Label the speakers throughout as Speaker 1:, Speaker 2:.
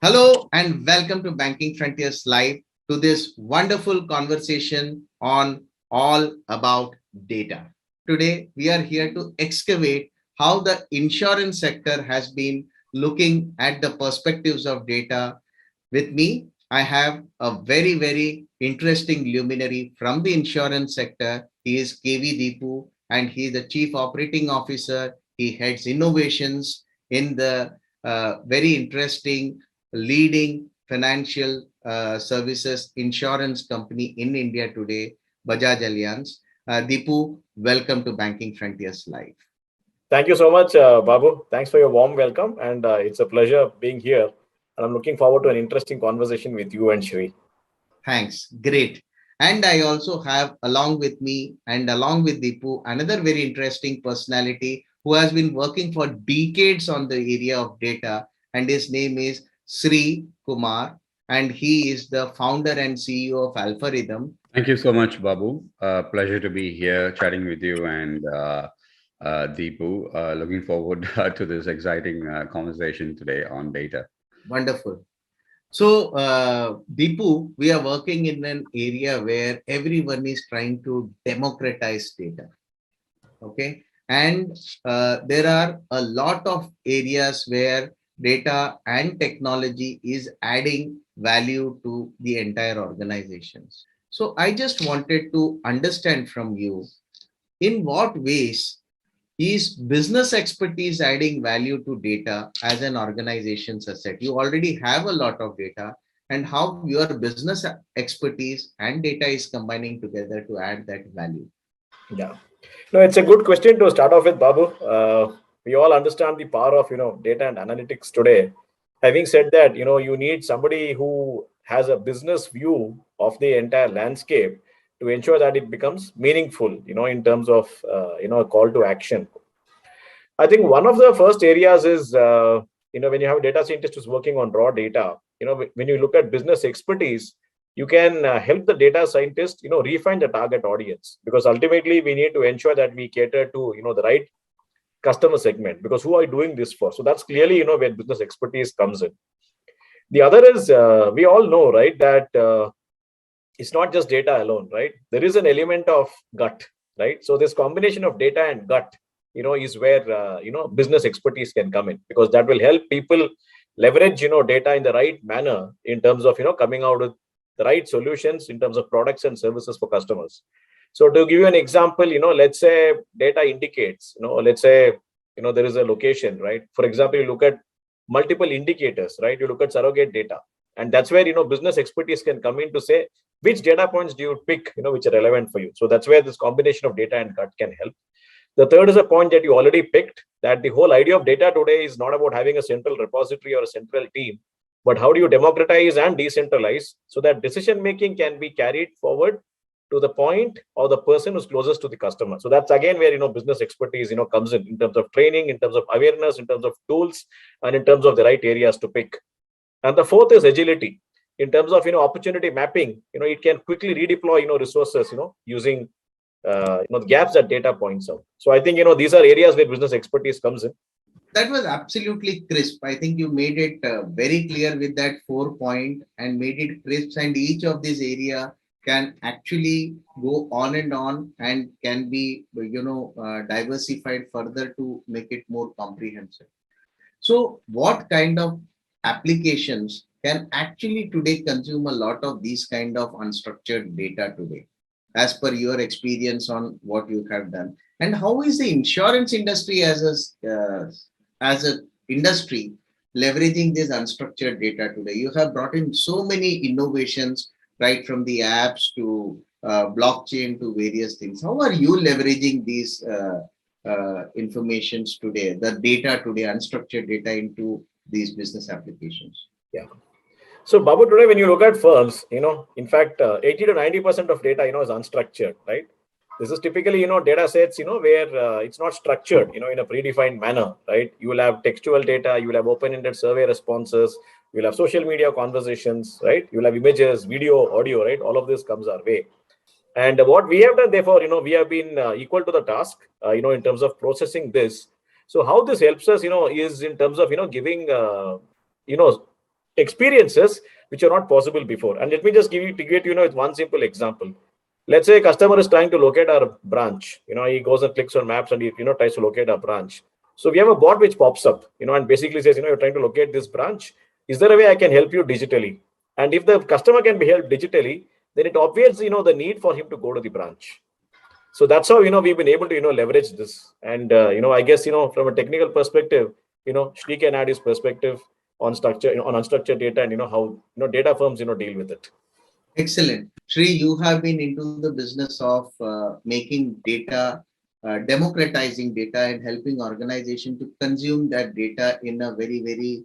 Speaker 1: Hello and welcome to Banking Frontiers Live to this wonderful conversation on all about data. Today, we are here to excavate how the insurance sector has been looking at the perspectives of data. With me, I have a very interesting luminary from the insurance sector. He is KV Dipu and he is the Chief Operating Officer. He heads innovations in the very interesting leading financial services insurance company in India today, Bajaj Allianz. Dipu, welcome to Banking Frontiers Live.
Speaker 2: Thank you so much, Babu. Thanks for your warm welcome. And it's a pleasure being here. And I'm looking forward to an interesting conversation with you and Shri.
Speaker 1: Thanks. Great. And I also have along with me and along with Dipu, another very interesting personality who has been working for decades on the area of data. And his name is Kumar. And he is the founder and CEO of Alpharithm.
Speaker 3: Thank you so much, Babu. Pleasure to be here chatting with you and Deepu. Looking forward to this exciting conversation today on data.
Speaker 1: Wonderful. So, Dipu, we are working in an area where everyone is trying to democratize data. Okay. And there are a lot of areas where data and technology is adding value to the entire organizations. So I just wanted to understand from you, in what ways is business expertise adding value to data as an organization's asset? You already have a lot of data, and how your business expertise and data is combining together to add that value.
Speaker 2: Yeah. No, it's a good question to start off with, Babu. We all understand the power of, data and analytics today. Having said that, you need somebody who has a business view of the entire landscape to ensure that it becomes meaningful, in terms of, a call to action. I think one of the first areas is, when you have a data scientist who's working on raw data, when you look at business expertise, you can help the data scientist, refine the target audience, because ultimately we need to ensure that we cater to, the right customer segment, because who are you doing this for? So that's clearly, where business expertise comes in. The other is, we all know, right, that it's not just data alone, right? There is an element of gut, right? So this combination of data and gut, is where, business expertise can come in, because that will help people leverage, data in the right manner in terms of, coming out with the right solutions in terms of products and services for customers. So to give you an example, let's say data indicates, let's say, there is a location, right? For example, you look at multiple indicators, right? You look at surrogate data. And that's where, business expertise can come in to say, which data points do you pick, which are relevant for you? So that's where this combination of data and gut can help. The third is a point that you already picked, that the whole idea of data today is not about having a central repository or a central team, but how do you democratize and decentralize so that decision making can be carried forward to the point or the person who's closest to the customer. So that's again where business expertise comes in terms of training, in terms of awareness, in terms of tools, and in terms of the right areas to pick. And the fourth is agility. In terms of opportunity mapping, it can quickly redeploy resources using the gaps that data points out. So I think these are areas where business expertise comes in.
Speaker 1: That was absolutely crisp. I think you made it very clear with that 4 point and made it crisp. And each of these area can actually go on and can be diversified further to make it more comprehensive. So what kind of applications can actually today consume a lot of these kind of unstructured data today, as per your experience on what you have done? And how is the insurance industry as a industry leveraging this unstructured data today? You have brought in so many innovations, right from the apps to blockchain to various things. How are you leveraging these informations today, the data today, unstructured data, into these business applications?
Speaker 2: Yeah. So Babu, today when you look at firms, in fact, 80 to 90% of data, is unstructured, right? This is typically, data sets, where it's not structured, in a predefined manner, right? You will have textual data, you will have open-ended survey responses, you will have social media conversations, right? You will have images, video, audio, right? All of this comes our way. And what we have done, therefore, we have been equal to the task, in terms of processing this. So how this helps us, is in terms of, giving, experiences which are not possible before. And let me just give you with one simple example. Let's say a customer is trying to locate our branch. He goes and clicks on maps and he tries to locate our branch. So we have a bot which pops up, and basically says, you're trying to locate this branch. Is there a way I can help you digitally? And if the customer can be helped digitally, then it obviates, the need for him to go to the branch. So that's how, we've been able to, leverage this. And, I guess, from a technical perspective, Shri can add his perspective on structure, on unstructured data and, how, data firms, deal with it.
Speaker 1: Excellent. Shri, you have been into the business of making data, democratizing data and helping organization to consume that data in a very, very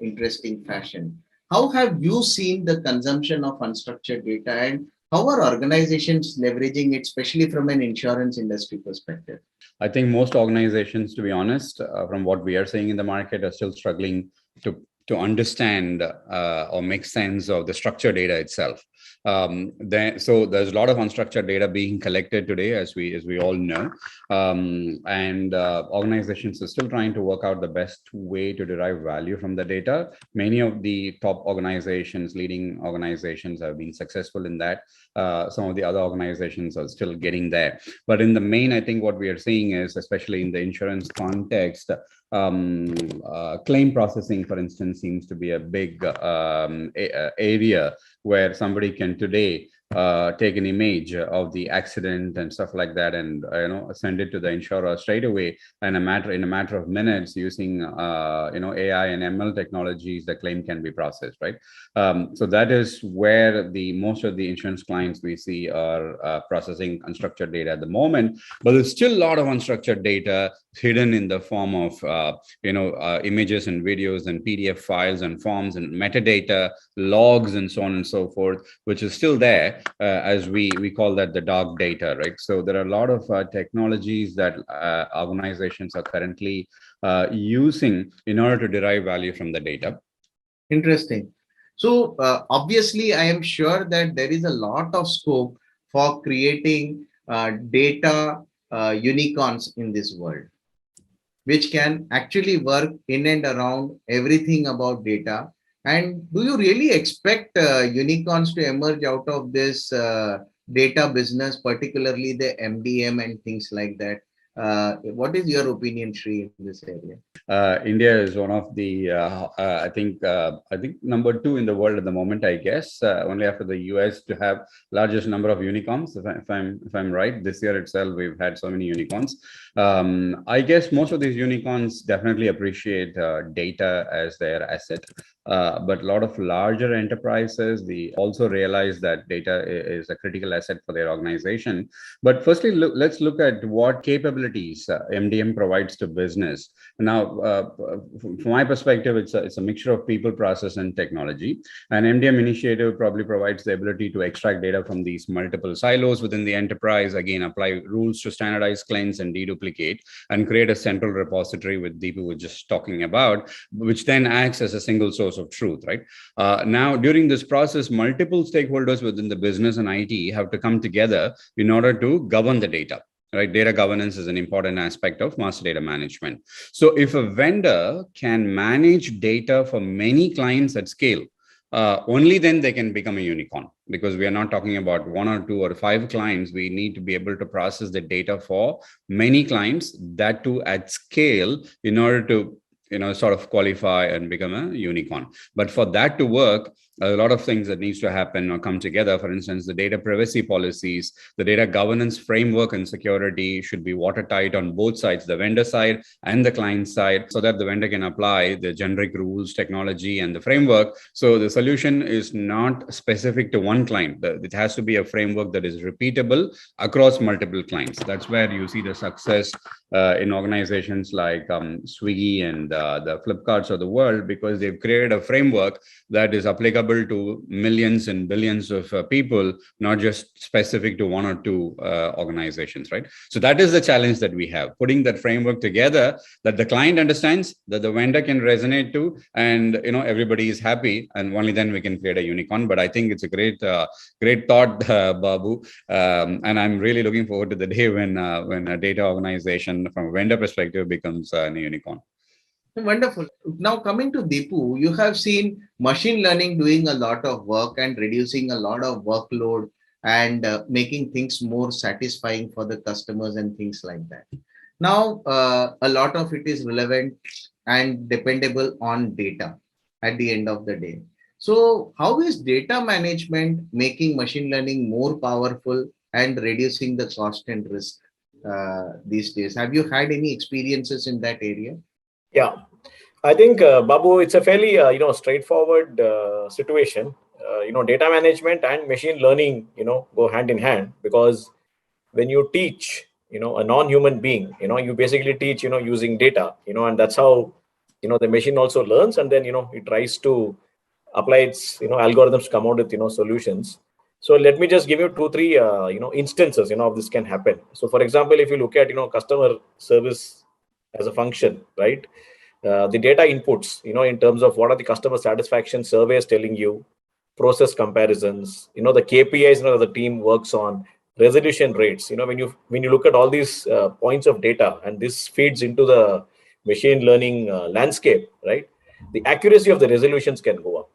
Speaker 1: interesting fashion. How have you seen the consumption of unstructured data and how are organizations leveraging it, especially from an insurance industry perspective?
Speaker 3: I think most organizations, to be honest, from what we are seeing in the market, are still struggling to understand or make sense of the structured data itself. So there's a lot of unstructured data being collected today, as we all know, and organizations are still trying to work out the best way to derive value from the data. Many of the top organizations, leading organizations, have been successful in that. Some of the other organizations are still getting there. But in the main, I think what we are seeing is, especially in the insurance context, claim processing, for instance, seems to be a big area where somebody can today take an image of the accident and stuff like that, and send it to the insurer straight away. And in a matter of minutes, using AI and ML technologies, the claim can be processed, right? So that is where most of the insurance clients we see are processing unstructured data at the moment. But there's still a lot of unstructured data hidden in the form of images and videos and PDF files and forms and metadata, logs, and so on and so forth, which is still there. As we call that the dark data, right? So there are a lot of technologies that organizations are currently using in order to derive value from the data.
Speaker 1: Interesting. So obviously, I am sure that there is a lot of scope for creating data unicorns in this world, which can actually work in and around everything about data. And do you really expect unicorns to emerge out of this data business, particularly the MDM and things like that? What is your opinion, Shri, in this area?
Speaker 3: India is one of the, I think number 2 in the world at the moment, I guess, only after the US to have largest number of unicorns. If I'm right, this year itself we've had so many unicorns. I guess most of these unicorns definitely appreciate data as their asset. But a lot of larger enterprises, they also realize that data is a critical asset for their organization. But firstly, let's look at what capabilities MDM provides to business. Now, from my perspective, it's a mixture of people, process, and technology. An MDM initiative probably provides the ability to extract data from these multiple silos within the enterprise, again, apply rules to standardize, cleanse, and deduplicate, and create a central repository, with Dipu was just talking about, which then acts as a single source of truth, right? Now, during this process, multiple stakeholders within the business and IT have to come together in order to govern the data. Right, data governance is an important aspect of master data management. So if a vendor can manage data for many clients at scale, only then they can become a unicorn, because we are not talking about 1 or 2 or 5 clients. We need to be able to process the data for many clients, that too at scale, in order to sort of qualify and become a unicorn. But for that to work, a lot of things that needs to happen or come together. For instance, the data privacy policies, the data governance framework and security should be watertight on both sides, the vendor side and the client side, so that the vendor can apply the generic rules, technology, and the framework. So the solution is not specific to one client. It has to be a framework that is repeatable across multiple clients. That's where you see the success in organizations like Swiggy and the Flipkarts of the world, because they've created a framework that is applicable to millions and billions of people, not just specific to 1 or 2 organizations, right? So that is the challenge that we have, putting that framework together that the client understands, that the vendor can resonate to, and everybody is happy, and only then we can create a unicorn. But I think it's a great thought, Babu, and I'm really looking forward to the day when a data organization from a vendor perspective becomes a unicorn.
Speaker 1: Wonderful. Now coming to Dipu, you have seen machine learning doing a lot of work and reducing a lot of workload and making things more satisfying for the customers and things like that. Now, a lot of it is relevant and dependable on data at the end of the day. So, how is data management making machine learning more powerful and reducing the cost and risk these days? Have you had any experiences in that area?
Speaker 2: Yeah, I think Babu, it's a fairly straightforward situation. Data management and machine learning go hand in hand, because when you teach a non-human being, you basically teach using data, and that's how the machine also learns, and then it tries to apply its algorithms to come out with solutions. So let me just give you two three instances of this can happen. So for example, if you look at customer service as a function, right? The data inputs, in terms of what are the customer satisfaction surveys telling you, process comparisons, the KPIs the team works on, resolution rates. When you look at all these points of data, and this feeds into the machine learning landscape, right? The accuracy of the resolutions can go up.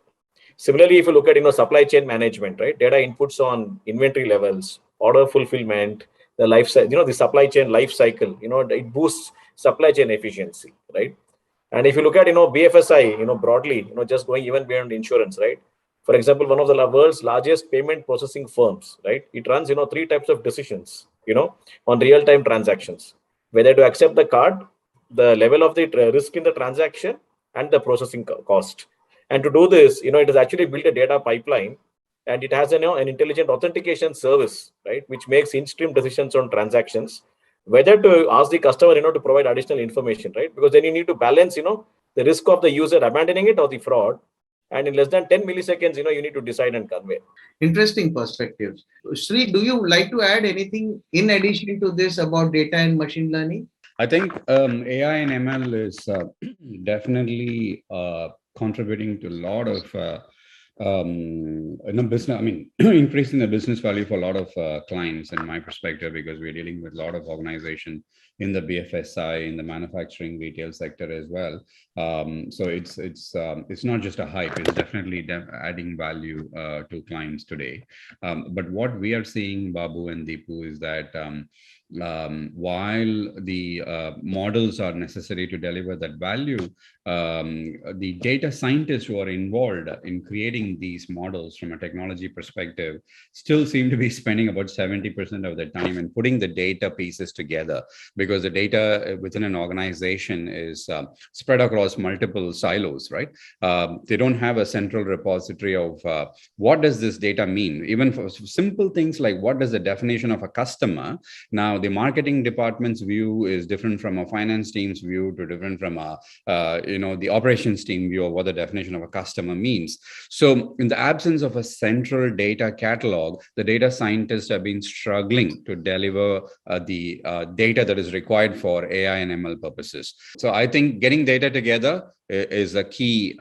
Speaker 2: Similarly, if you look at supply chain management, right? Data inputs on inventory levels, order fulfillment, the life cycle, the supply chain life cycle, it boosts supply chain efficiency, right? And if you look at BFSI, broadly, just going even beyond insurance, right? For example, one of the world's largest payment processing firms, right? It runs three types of decisions, on real-time transactions, whether to accept the card, the level of the risk in the transaction, and the processing cost. And to do this, it has actually built a data pipeline, and it has an intelligent authentication service, right, which makes in-stream decisions on transactions, whether to ask the customer, to provide additional information, right? Because then you need to balance, the risk of the user abandoning it or the fraud. And in less than 10 milliseconds, you need to decide and convey.
Speaker 1: Interesting perspectives. Sri, do you like to add anything in addition to this about data and machine learning?
Speaker 3: I think AI and ML is definitely contributing to a lot of business. I mean, increasing the business value for a lot of clients, in my perspective, because we're dealing with a lot of organization in the BFSI, in the manufacturing retail sector as well. So it's not just a hype; it's definitely adding value to clients today. But what we are seeing, Babu and Dipu, is that while the models are necessary to deliver that value, the data scientists who are involved in creating these models from a technology perspective still seem to be spending about 70% of their time in putting the data pieces together, because the data within an organization is spread across multiple silos, right? They don't have a central repository of what does this data mean, even for simple things like what does the definition of a customer. Now, the marketing department's view is different from a finance team's view, to different from a the operations team view of what the definition of a customer means. So in the absence of a central data catalog, the data scientists have been struggling to deliver the data that is required for AI and ML purposes. So I think getting data together is a key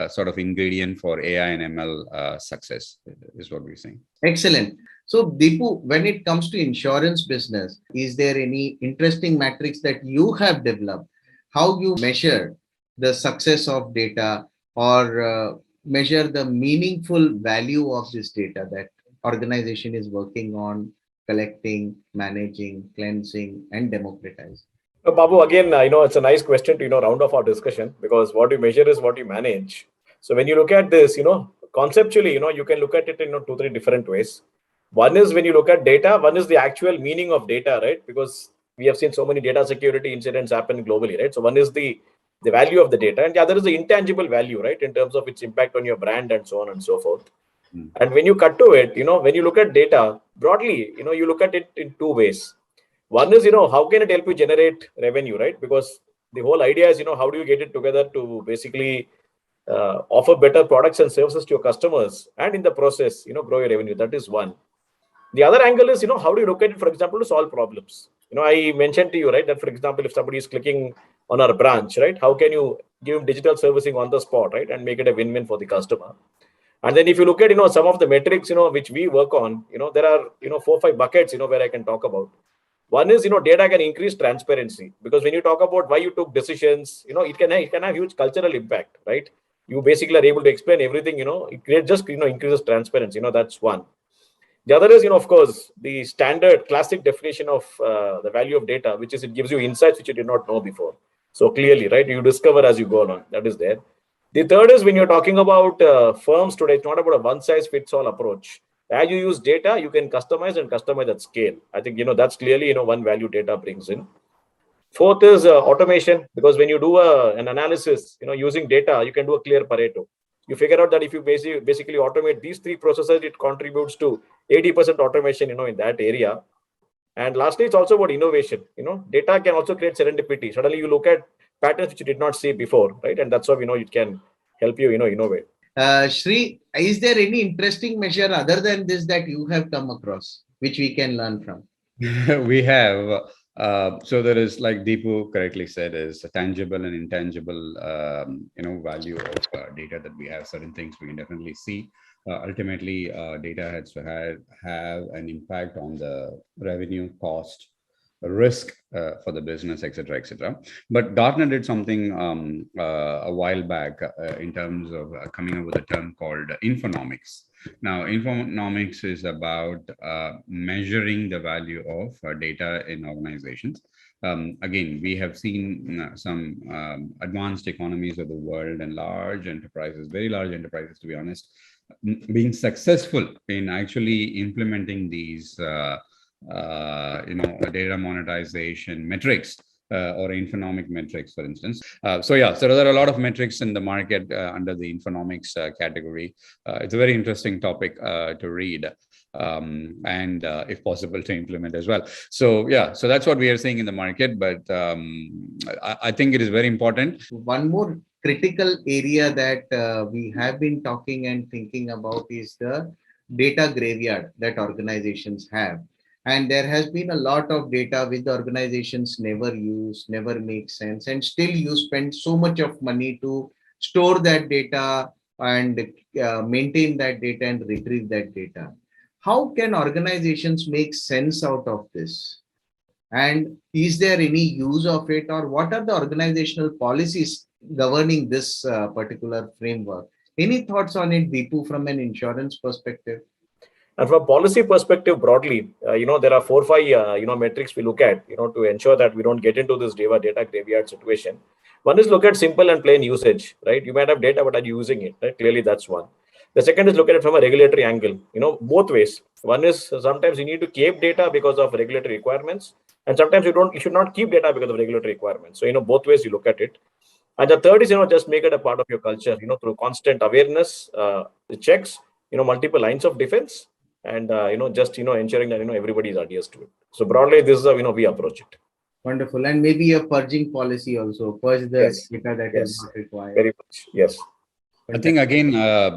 Speaker 3: sort of ingredient for AI and ML success, is what we're saying.
Speaker 1: Excellent. So, Deepu, when it comes to insurance business, is there any interesting metrics that you have developed? How you measure the success of data, or measure the meaningful value of this data that organization is working on collecting, managing, cleansing, and democratizing?
Speaker 2: So, Babu, again, it's a nice question to round off our discussion, because what you measure is what you manage. So when you look at this, conceptually, you can look at it in two, three different ways. One is when you look at data, one is the actual meaning of data, right? Because we have seen so many data security incidents happen globally, right? So one is the value of the data, and the other is the intangible value, right? In terms of its impact on your brand and so on and so forth. And when you cut to it, when you look at data broadly, you look at it in two ways. One is, how can it help you generate revenue, right? Because the whole idea is, how do you get it together to basically offer better products and services to your customers, and in the process, grow your revenue. That is one. The other angle is, how do you look at it, for example, to solve problems? I mentioned to you, right, that, for example, if somebody is clicking on our branch, right, how can you give him digital servicing on the spot, right, and make it a win-win for the customer? And then if you look at, some of the metrics, which we work on, there are, 4 or 5 buckets, where I can talk about. One is, data can increase transparency, because when you talk about why you took decisions, it can have huge cultural impact, right? You basically are able to explain everything, increases transparency, that's one. The other is, of course, the standard classic definition of the value of data, which is it gives you insights which you did not know before. So clearly, right, you discover as you go along. That is there. The third is when you're talking about firms today, it's not about a one size fits all approach. As you use data, you can customize at scale. I think, that's clearly, one value data brings in. Fourth is automation, because when you do an analysis, using data, you can do a clear Pareto. You figure out that if you basically automate these three processes, it contributes to 80% automation, in that area. And lastly, it's also about innovation. Data can also create serendipity. Suddenly you look at patterns which you did not see before, right? And that's how, it can help you, innovate.
Speaker 1: Shri, is there any interesting measure other than this that you have come across, which we can learn from?
Speaker 3: We have. So there is, like Dipu correctly said, is a tangible and intangible, value of data that we have. Certain things we can definitely see. Ultimately, data has to have an impact on the revenue, cost, risk for the business, etc., etc. But Gartner did something a while back in terms of coming up with a term called infonomics. Now, infonomics is about measuring the value of data in organizations. Again, we have seen some advanced economies of the world and large enterprises, very large enterprises, to be honest, being successful in actually implementing these data monetization metrics or infonomic metrics, for instance. So there are a lot of metrics in the market under the infonomics category. It's a very interesting topic to read and if possible to implement as well. So that's what we are seeing in the market, but I think it is very important.
Speaker 1: One more critical area that we have been talking and thinking about is the data graveyard that organizations have. And there has been a lot of data which the organizations never use, never make sense, and still you spend so much of money to store that data and maintain that data and retrieve that data. How can organizations make sense out of this? And is there any use of it, or what are the organizational policies governing this particular framework? Any thoughts on it, Dipu, from an insurance perspective?
Speaker 2: And from a policy perspective, broadly, there are 4 or 5, metrics we look at, to ensure that we don't get into this data graveyard situation. One is look at simple and plain usage, right? You might have data, but are you using it? Right? Clearly, that's one. The second is look at it from a regulatory angle, both ways. One is sometimes you need to keep data because of regulatory requirements, and sometimes you should not keep data because of regulatory requirements. So, both ways you look at it. And the third is, just make it a part of your culture, through constant awareness, the checks, multiple lines of defense, and ensuring that everybody adheres to it. So broadly, this is how we approach it.
Speaker 1: Wonderful. And maybe a purging policy also, purge the data that is not required.
Speaker 2: Very much, yes.
Speaker 3: I think again,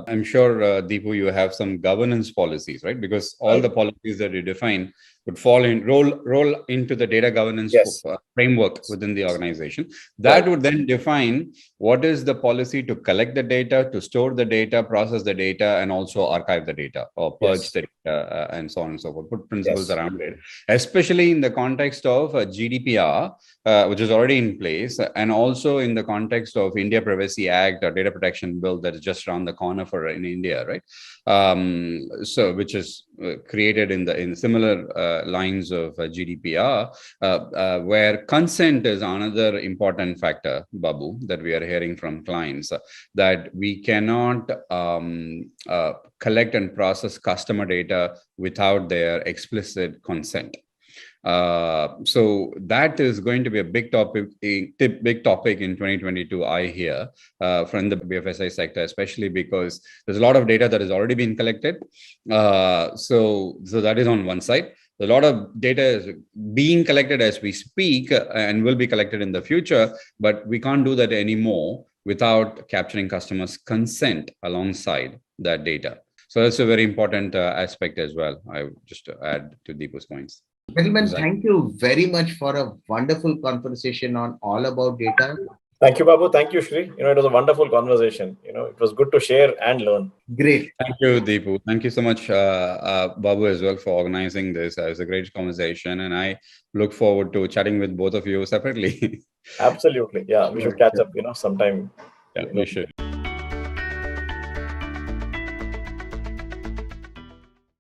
Speaker 3: I'm sure Dipu, you have some governance policies, right? Because all the policies that you define would roll into the data governance framework within the organization. That would then define what is the policy to collect the data, to store the data, process the data, and also archive the data or purge the data, and so on and so forth. Put principles around it, especially in the context of GDPR, which is already in place, and also in the context of India Privacy Act or Data Protection Bill that is just around the corner in India, right? So which is created in similar lines of GDPR, where consent is another important factor, Babu, that we are hearing from clients, that we cannot collect and process customer data without their explicit consent. So that is going to be a big topic in 2022, I hear, from the BFSI sector, especially because there's a lot of data that has already been collected. So that is on one side. A lot of data is being collected as we speak and will be collected in the future, but we can't do that anymore without capturing customers' consent alongside that data. So that's a very important aspect as well. I would just add to Deepu's points.
Speaker 1: Gentlemen, thank you very much for a wonderful conversation on all about data.
Speaker 2: Thank you, Babu. Thank you, Shri. It was a wonderful conversation. It was good to share and learn.
Speaker 1: Great.
Speaker 3: Thank you, Dipu. Thank you so much, Babu, as well, for organizing this. It was a great conversation, and I look forward to chatting with both of you separately.
Speaker 2: Absolutely. Yeah, we should catch up, sometime.
Speaker 3: Yeah, we should.